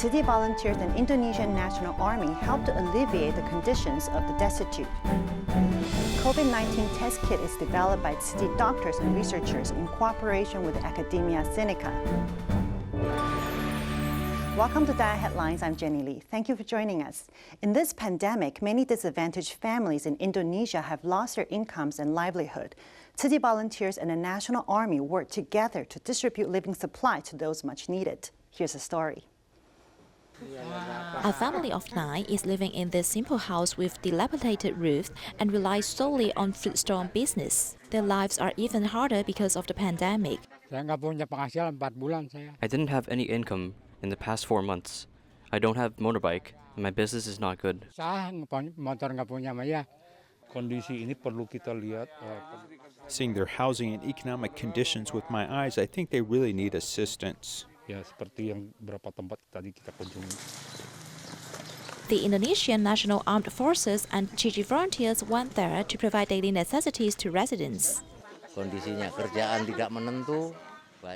Tzu Chi volunteers and Indonesian National Army help to alleviate the conditions of the destitute. COVID-19 test kit is developed by Tzu Chi doctors and researchers in cooperation with academia Sinica. Welcome to Diet Headlines. I'm Jenny Lee. Thank you for joining us. In this pandemic, many disadvantaged families in Indonesia have lost their incomes and livelihood. Tzu Chi volunteers and the National Army work together to distribute living supplies to those much needed. Here's a story. A family of 9 is living in this simple house with dilapidated roofs and relies solely on fruit stall business. Their lives are even harder because of the pandemic. I didn't have any income in the past 4 months. I don't have motorbike, and my business is not good. Seeing their housing and economic conditions with my eyes, I think they really need assistance. The Indonesian National Armed Forces and Tzu Chi volunteers went there to provide daily necessities to residents. The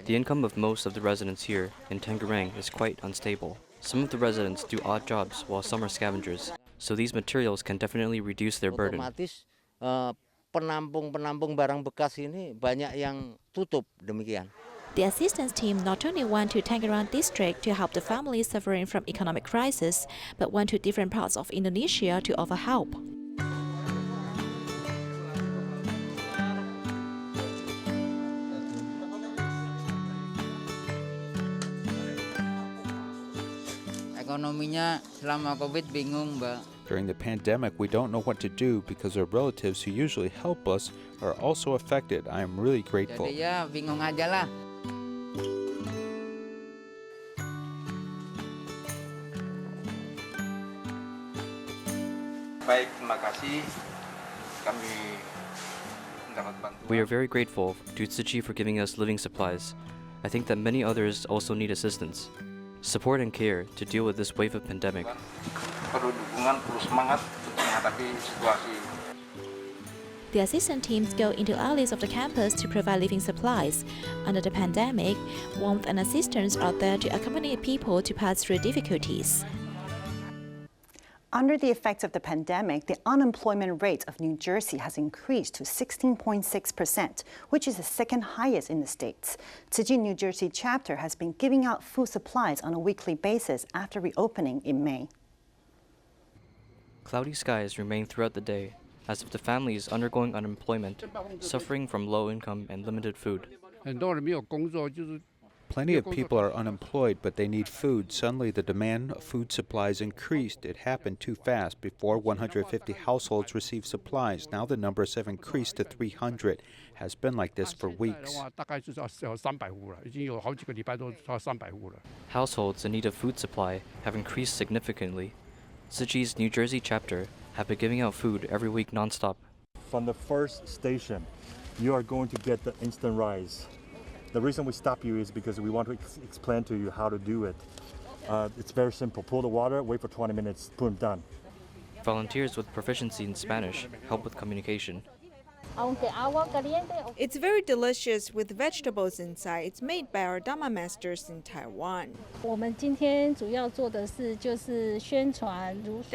income of most of the residents here in Tangerang is quite unstable. Some of the residents do odd jobs while some are scavengers, so these materials can definitely reduce their burden. The assistance team not only went to Tangerang district to help the families suffering from economic crisis, but went to different parts of Indonesia to offer help. During the pandemic, we don't know what to do because our relatives who usually help us are also affected. I am really grateful. We are very grateful to Tzu Chi for giving us living supplies. I think that many others also need assistance, support and care to deal with this wave of pandemic. The assistant teams go into alleys of the campus to provide living supplies. Under the pandemic, warmth and assistance are there to accompany people to pass through difficulties. Under the effects of the pandemic, the unemployment rate of New Jersey has increased to 16.6%, which is the second highest in the states. Tzu Chi New Jersey chapter has been giving out food supplies on a weekly basis after reopening in May. Cloudy skies remain throughout the day, as if the families undergoing unemployment, suffering from low income and limited food. Plenty of people are unemployed, but they need food. Suddenly, the demand of food supplies increased. It happened too fast. Before, 150 households received supplies. Now the numbers have increased to 300. Has been like this for weeks. Households in need of food supply have increased significantly. Tzu Chi's New Jersey chapter have been giving out food every week nonstop. From the first station, you are going to get the instant rice. The reason we stop you is because we want to explain to you how to do it. It's very simple. Pour the water, wait for 20 minutes, boom, done. Volunteers with proficiency in Spanish help with communication. It's very delicious with vegetables inside. It's made by our Dharma masters in Taiwan. The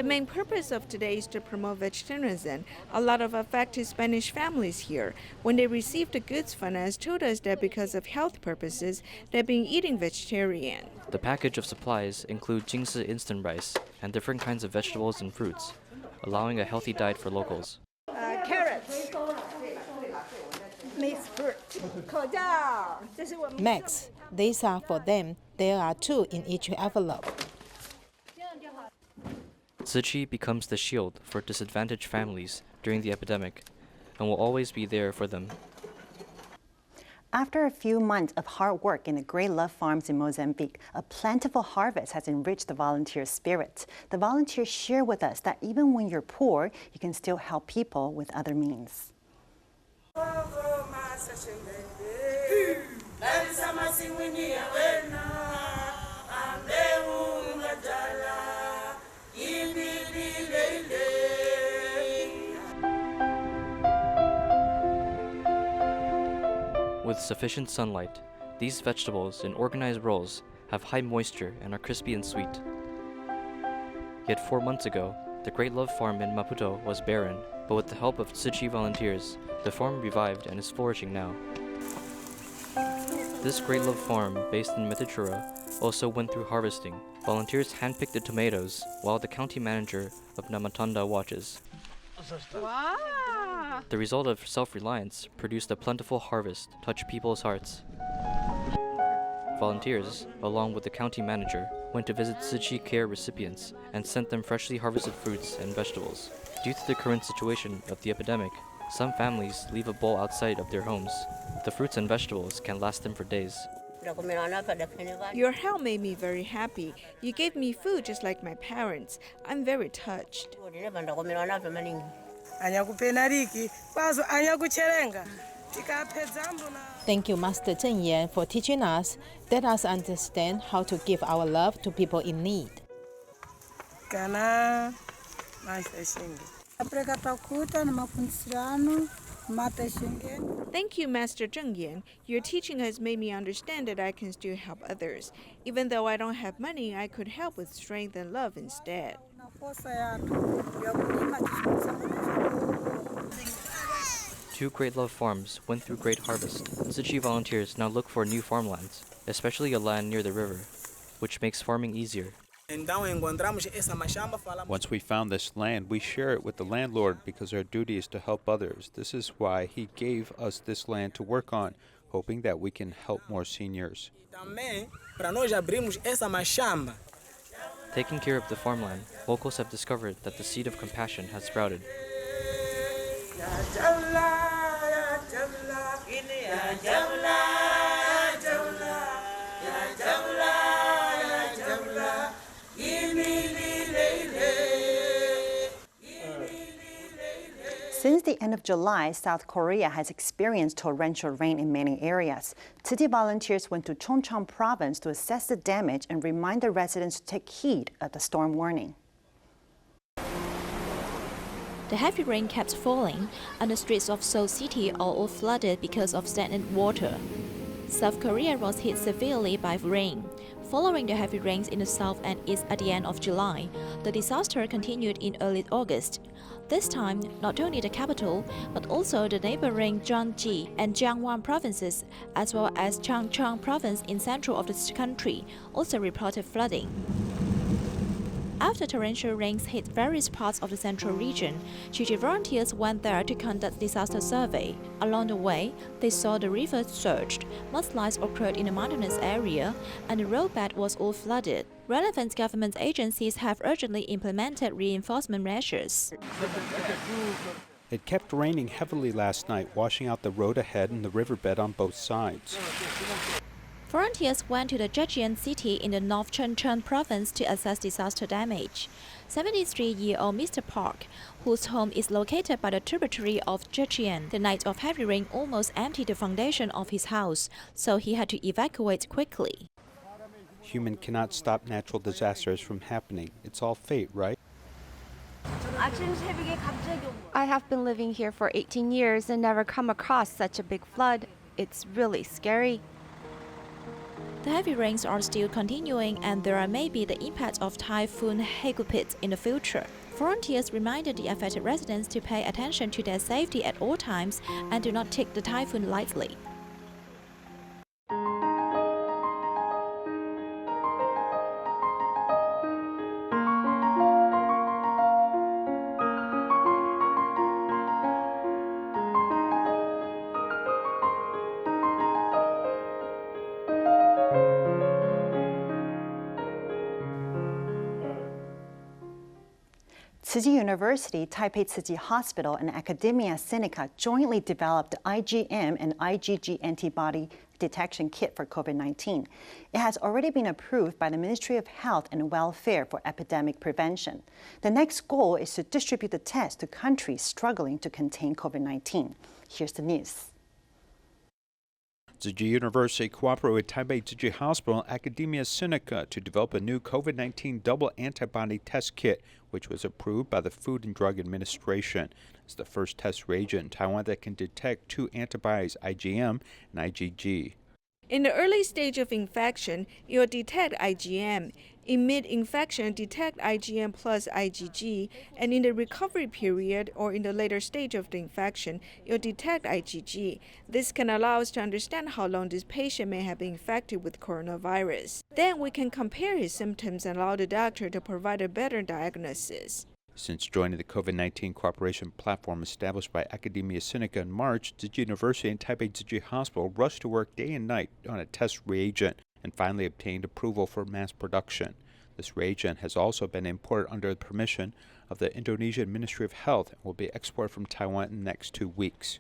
main purpose of today is to promote vegetarianism. A lot of affected Spanish families here, when they received the goods from us, told us that because of health purposes, they've been eating vegetarian. The package of supplies include jingsi instant rice and different kinds of vegetables and fruits, allowing a healthy diet for locals. Carrots. Mixed fruit. Max, these are for them. There are 2 in each envelope. Tzu Chi becomes the shield for disadvantaged families during the epidemic and will always be there for them. After a few months of hard work in the Great Love Farms in Mozambique, a plentiful harvest has enriched the volunteer spirit. The volunteers share with us that even when you're poor, you can still help people with other means. With sufficient sunlight, these vegetables in organized rows have high moisture and are crispy and sweet. Yet 4 months ago, the Great Love Farm in Maputo was barren, but with the help of Tzu Chi volunteers, the farm revived and is flourishing now. This Great Love Farm, based in Metichura, also went through harvesting. Volunteers handpicked the tomatoes, while the county manager of Namatanda watches. Wow. The result of self-reliance produced a plentiful harvest, touched people's hearts. Volunteers, along with the county manager, went to visit Tzu Chi care recipients and sent them freshly harvested fruits and vegetables. Due to the current situation of the epidemic, some families leave a bowl outside of their homes. The fruits and vegetables can last them for days. Your help made me very happy. You gave me food just like my parents. I'm very touched. Thank you, Master Zheng Yan, for teaching us. Let us understand how to give our love to people in need. Thank you, Master Zheng Yan. Your teaching has made me understand that I can still help others. Even though I don't have money, I could help with strength and love instead. 2 Great Love Farms went through great harvest. Tzu Chi volunteers now look for new farmlands, especially a land near the river, which makes farming easier. Once we found this land, we share it with the landlord because our duty is to help others. This is why he gave us this land to work on, hoping that we can help more seniors. Taking care of the farmland, locals have discovered that the seed of compassion has sprouted. Since the end of July, South Korea has experienced torrential rain in many areas. Tzu Chi volunteers went to Chongcheon province to assess the damage and remind the residents to take heed of the storm warning. The heavy rain kept falling, and the streets of Seoul City are all flooded because of stagnant water. South Korea was hit severely by rain. Following the heavy rains in the south and east at the end of July, the disaster continued in early August. This time, not only the capital, but also the neighboring Gyeonggi and Gangwon provinces, as well as Changcheon province in central of the country, also reported flooding. After torrential rains hit various parts of the central region, Tzu Chi volunteers went there to conduct disaster survey. Along the way, they saw the river surged, mudslides occurred in the mountainous area, and the roadbed was all flooded. Relevant government agencies have urgently implemented reinforcement measures. It kept raining heavily last night, washing out the road ahead and the riverbed on both sides. Volunteers went to the Zhejiang city in the North Chungcheong province to assess disaster damage. 73-year-old Mr. Park, whose home is located by the tributary of Zhejiang, the night of heavy rain almost emptied the foundation of his house, so he had to evacuate quickly. Human cannot stop natural disasters from happening. It's all fate, right? I have been living here for 18 years and never come across such a big flood. It's really scary. The heavy rains are still continuing, and there may be the impact of Typhoon Hagupit in the future. Volunteers reminded the affected residents to pay attention to their safety at all times and do not take the typhoon lightly. Tzu Chi University, Taipei Tzu Chi Hospital, and Academia Sinica jointly developed the IgM and IgG antibody detection kit for COVID-19. It has already been approved by the Ministry of Health and Welfare for epidemic prevention. The next goal is to distribute the test to countries struggling to contain COVID-19. Here's the news. Tzu Chi University cooperated with Taipei Tzu Chi Hospital and Academia Sinica to develop a new COVID-19 double antibody test kit, which was approved by the Food and Drug Administration. It's the first test reagent in Taiwan that can detect 2 antibodies, IgM and IgG. In the early stage of infection, you'll detect IgM. In mid-infection, detect IgM plus IgG, and in the recovery period or in the later stage of the infection, you'll detect IgG. This can allow us to understand how long this patient may have been infected with coronavirus. Then we can compare his symptoms and allow the doctor to provide a better diagnosis. Since joining the COVID-19 cooperation platform established by Academia Sinica in March, Tzu Chi University and Taipei Tzu Chi Hospital rushed to work day and night on a test reagent and finally obtained approval for mass production. This reagent has also been imported under the permission of the Indonesian Ministry of Health and will be exported from Taiwan in the next 2 weeks.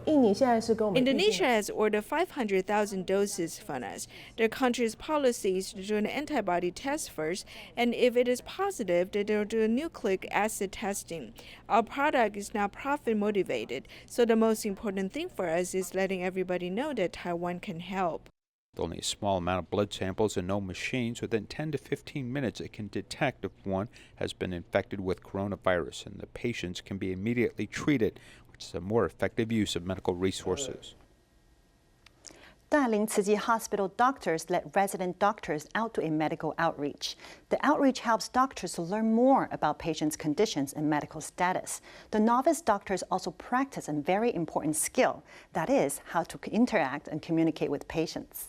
Indonesia has ordered 500,000 doses from us. The country's policy is to do an antibody test first, and if it is positive, they will do a nucleic acid testing. Our product is now profit motivated, so the most important thing for us is letting everybody know that Taiwan can help. With only a small amount of blood samples and no machines, within 10 to 15 minutes it can detect if one has been infected with coronavirus, and the patients can be immediately treated, which is a more effective use of medical resources. Dalian Tzu Chi Hospital doctors let resident doctors out to a medical outreach. The outreach helps doctors to learn more about patients' conditions and medical status. The novice doctors also practice a very important skill, that is, how to interact and communicate with patients.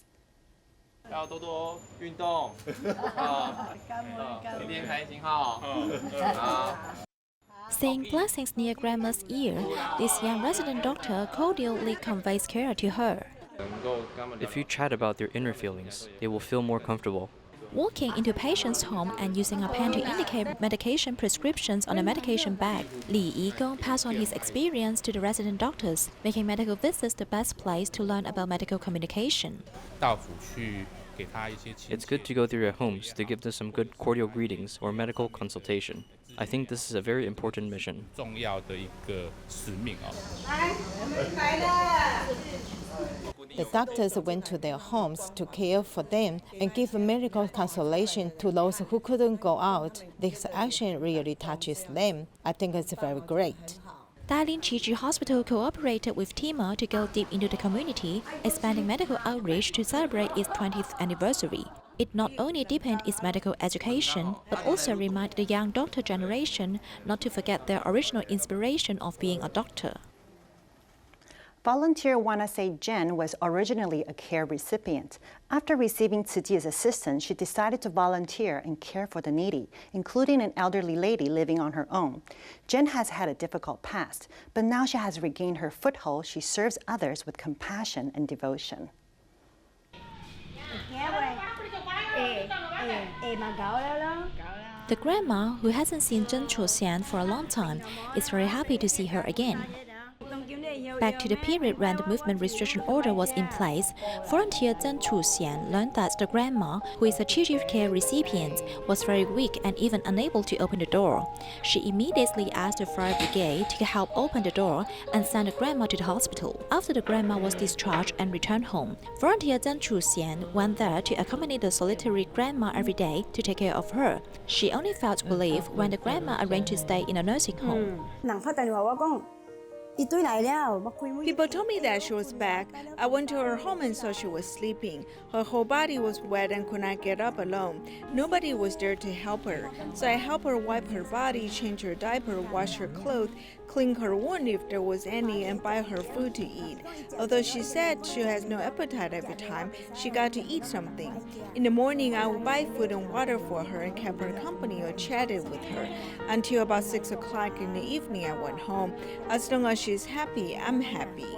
Saying blessings near Grandma's ear, this young resident doctor cordially conveys care to her. If you chat about their inner feelings, they will feel more comfortable. Walking into patient's home and using a pen to indicate medication prescriptions on a medication bag, Li Yigong passed on his experience to the resident doctors, making medical visits the best place to learn about medical communication. It's good to go through their homes to give them some good cordial greetings or medical consultation. I think this is a very important mission. The doctors went to their homes to care for them and give medical consolation to those who couldn't go out. This action really touches them. I think it's very great. Dalian Tzu Chi Hospital cooperated with TIMA to go deep into the community, expanding medical outreach to celebrate its 20th anniversary. It not only deepened its medical education, but also reminded the young doctor generation not to forget their original inspiration of being a doctor. Volunteer Wanase Jen was originally a care recipient. After receiving Tzu Chi's assistance, she decided to volunteer and care for the needy, including an elderly lady living on her own. Jen has had a difficult past, but now she has regained her foothold. She serves others with compassion and devotion. The grandma, who hasn't seen Zhen Chuxian for a long time, is very happy to see her again. Back to the period when the movement restriction order was in place, volunteer Zhen Chuxian learned that the grandma, who is a Tzu Chi care recipient, was very weak and even unable to open the door. She immediately asked the fire brigade to help open the door and send the grandma to the hospital. After the grandma was discharged and returned home, volunteer Zhen Chuxian went there to accompany the solitary grandma every day to take care of her. She only felt relief when the grandma arranged to stay in a nursing home. People told me that she was back. I went to her home and saw she was sleeping. Her whole body was wet and could not get up alone. Nobody was there to help her. So I helped her wipe her body, change her diaper, wash her clothes, clean her wound if there was any, and buy her food to eat. Although she said she has no appetite every time, she got to eat something. In the morning, I would buy food and water for her and kept her company or chatted with her. Until about 6 o'clock in the evening, I went home. As long as she's happy, I'm happy.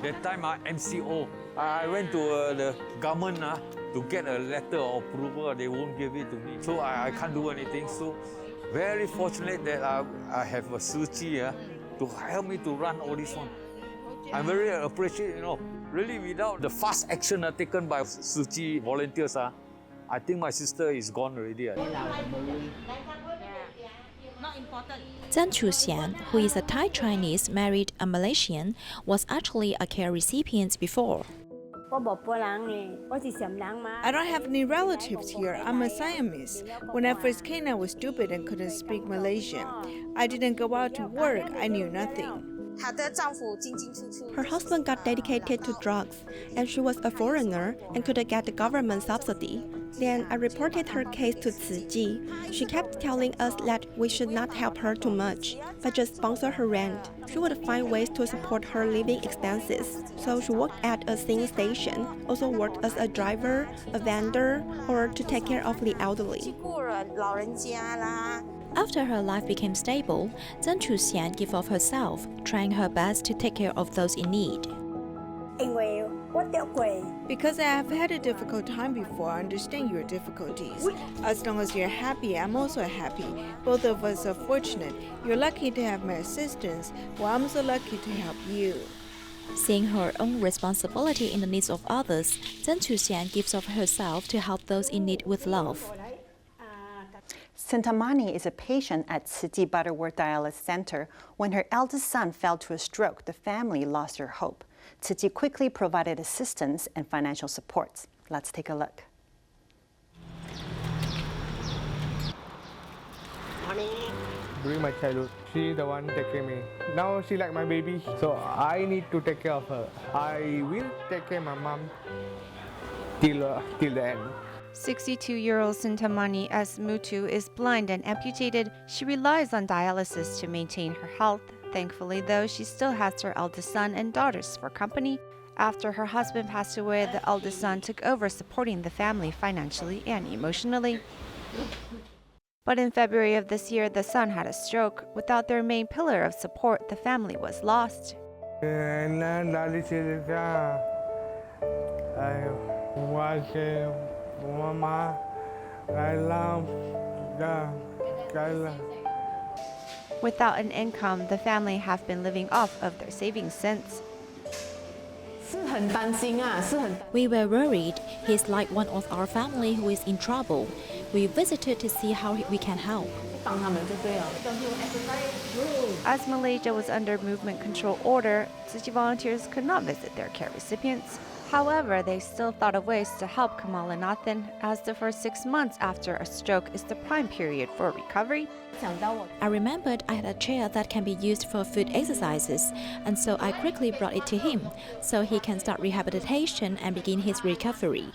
That time MCO, I went to the government to get a letter of approval. They won't give it to me, so I can't do anything. So very fortunate that I have a Tzu Chi to help me to run all this one. I'm very appreciative, really without the fast action taken by Tzu Chi volunteers, I think my sister is gone already. Zhen Chuxian, who is a Thai Chinese married a Malaysian, was actually a care recipient before. I don't have any relatives here. I'm a Siamese. When I first came, I was stupid and couldn't speak Malaysian. I didn't go out to work. I knew nothing. Her husband got dedicated to drugs, and she was a foreigner and couldn't get the government subsidy. Then I reported her case to Tzu Chi. She kept telling us that we should not help her too much, but just sponsor her rent. She would find ways to support her living expenses. So she worked at a singing station, also worked as a driver, a vendor, or to take care of the elderly. After her life became stable, Zheng Chuxian gave of herself, trying her best to take care of those in need. Because I have had a difficult time before, I understand your difficulties. As long as you're happy, I'm also happy. Both of us are fortunate. You're lucky to have my assistance, while I'm so lucky to help you. Seeing her own responsibility in the needs of others, Zheng Chuxian gives of herself to help those in need with love. Sintamani is a patient at Tzu Chi Butterworth Dialysis Center. When her eldest son fell to a stroke, the family lost their hope. Tzu Chi quickly provided assistance and financial support. Let's take a look. During my childhood, she's the one taking me. Now she like my baby, so I need to take care of her. I will take care of my mom till the end. 62-year-old Sintamani, as Mutu is blind and amputated, she relies on dialysis to maintain her health. Thankfully, though, she still has her eldest son and daughters for company. After her husband passed away, the eldest son took over supporting the family financially and emotionally. But in February of this year, the son had a stroke. Without their main pillar of support, the family was lost. Without an income, the family have been living off of their savings since. We were worried. He's like one of our family who is in trouble. We visited to see how we can help. As Malaysia was under movement control order, Tzu Chi volunteers could not visit their care recipients. However, they still thought of ways to help Kamalanathan, as the first 6 months after a stroke is the prime period for recovery. I remembered I had a chair that can be used for foot exercises, and so I quickly brought it to him so he can start rehabilitation and begin his recovery.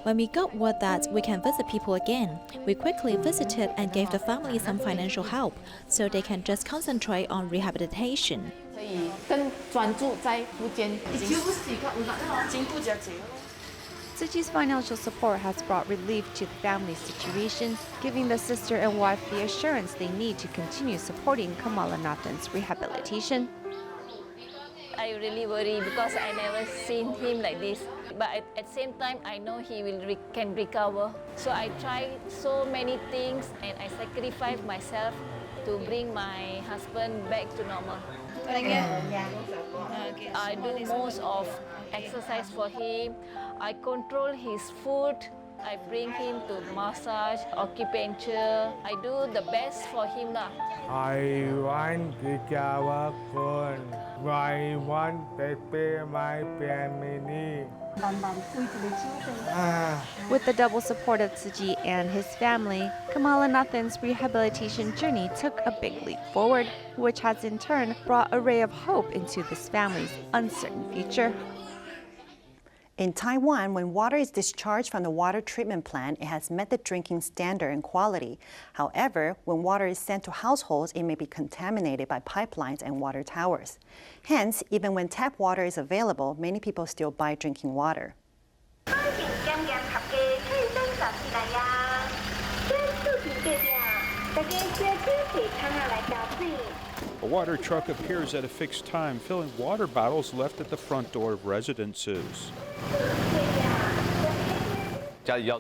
When we got word that we can visit people again, we quickly visited and gave the family some financial help so they can just concentrate on rehabilitation. Tzu Chi's financial support has brought relief to the family's situation, giving the sister and wife the assurance they need to continue supporting Kamalanathan's rehabilitation. I really worry because I never seen him like this. But at the same time, I know he can recover. So I try so many things and I sacrifice myself to bring my husband back to normal. I do most of exercise for him. I control his food. I bring him to massage, acupuncture. I do the best for him now. I want to recover soon. I want to pay my family. With the double support of Tzu Chi and his family, Kamalanathan's rehabilitation journey took a big leap forward, which has in turn brought a ray of hope into this family's uncertain future. In Taiwan, when water is discharged from the water treatment plant, it has met the drinking standard and quality. However, when water is sent to households, it may be contaminated by pipelines and water towers. Hence, even when tap water is available, many people still buy drinking water. A water truck appears at a fixed time, filling water bottles left at the front door of residences.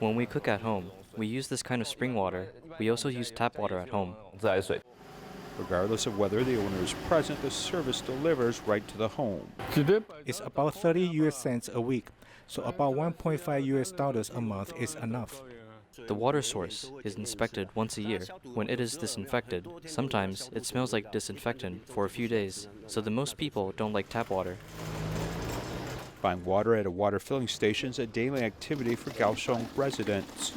When we cook at home, we use this kind of spring water. We also use tap water at home. Regardless of whether the owner is present, the service delivers right to the home. It's about 30 US cents a week, so about 1.5 US dollars a month is enough. The water source is inspected once a year. When it is disinfected, sometimes it smells like disinfectant for a few days, so the most people don't like tap water. Buying water at a water filling station is a daily activity for Kaohsiung residents.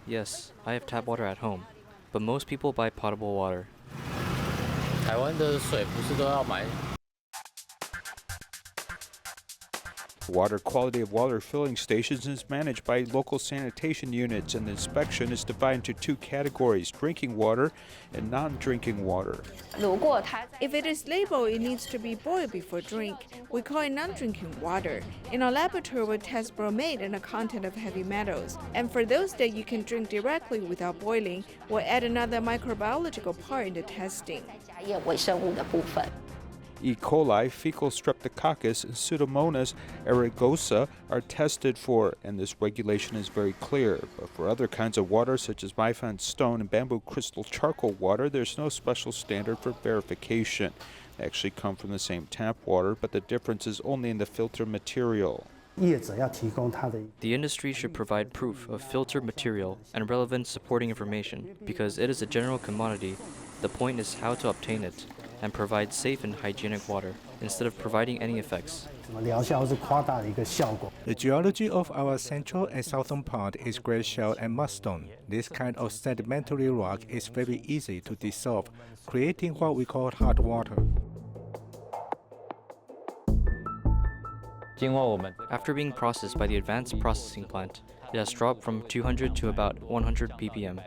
Yes, I have tap water at home, but most people buy potable water. Water quality of water filling stations is managed by local sanitation units, and the inspection is divided into two categories: drinking water and non-drinking water. If it is labeled it needs to be boiled before drink, we call it non-drinking water. In our laboratory, we test bromate and the content of heavy metals. And for those that you can drink directly without boiling, we'll add another microbiological part in the testing. E. coli, fecal streptococcus, and Pseudomonas aeruginosa are tested for, and this regulation is very clear. But for other kinds of water, such as Maifan stone and bamboo crystal charcoal water, there's no special standard for verification. They actually come from the same tap water, but the difference is only in the filter material. The industry should provide proof of filter material and relevant supporting information, because it is a general commodity. The point is how to obtain it and provide safe and hygienic water instead of providing any effects. The geology of our central and southern part is grey shell and mudstone. This kind of sedimentary rock is very easy to dissolve, creating what we call hard water. After being processed by the advanced processing plant, it has dropped from 200 to about 100 ppm.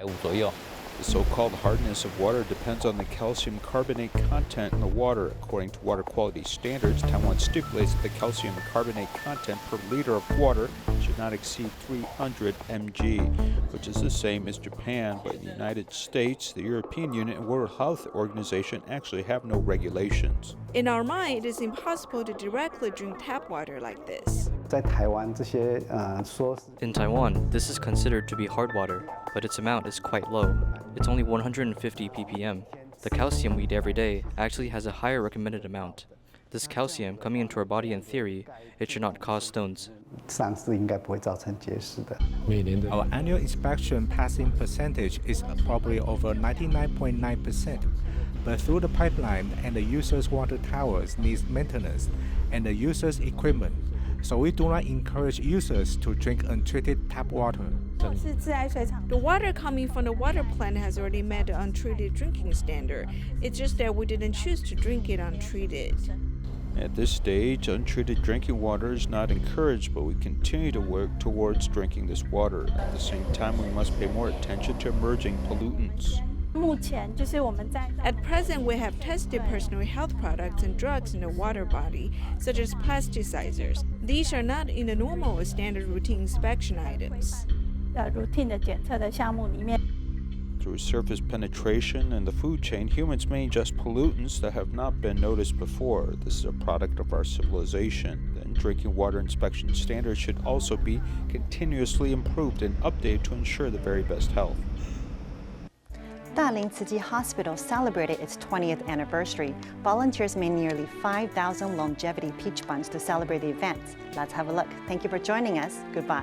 The so-called hardness of water depends on the calcium carbonate content in the water. According to water quality standards, Taiwan stipulates that the calcium carbonate content per liter of water should not exceed 300 mg, which is the same as Japan. But in the United States, the European Union and World Health Organization actually have no regulations. In our mind, it is impossible to directly drink tap water like this. In Taiwan, this is considered to be hard water, but its amount is quite low. It's only 150 ppm. The calcium we eat every day actually has a higher recommended amount. This calcium coming into our body in theory, it should not cause stones. Our annual inspection passing percentage is probably over 99.9%. But through the pipeline and the user's water towers needs maintenance and the user's equipment, so we do not encourage users to drink untreated tap water. The water coming from the water plant has already met the untreated drinking standard. It's just that we didn't choose to drink it untreated. At this stage, untreated drinking water is not encouraged, but we continue to work towards drinking this water. At the same time, we must pay more attention to emerging pollutants. At present, we have tested personal health products and drugs in the water body, such as plasticizers. These are not in the normal or standard routine inspection items. Through surface penetration and the food chain, humans may ingest pollutants that have not been noticed before. This is a product of our civilization. Then drinking water inspection standards should also be continuously improved and updated to ensure the very best health. Dalian Tzu Chi Hospital celebrated its 20th anniversary. Volunteers made nearly 5,000 longevity peach buns to celebrate the event. Let's have a look. Thank you for joining us. Goodbye.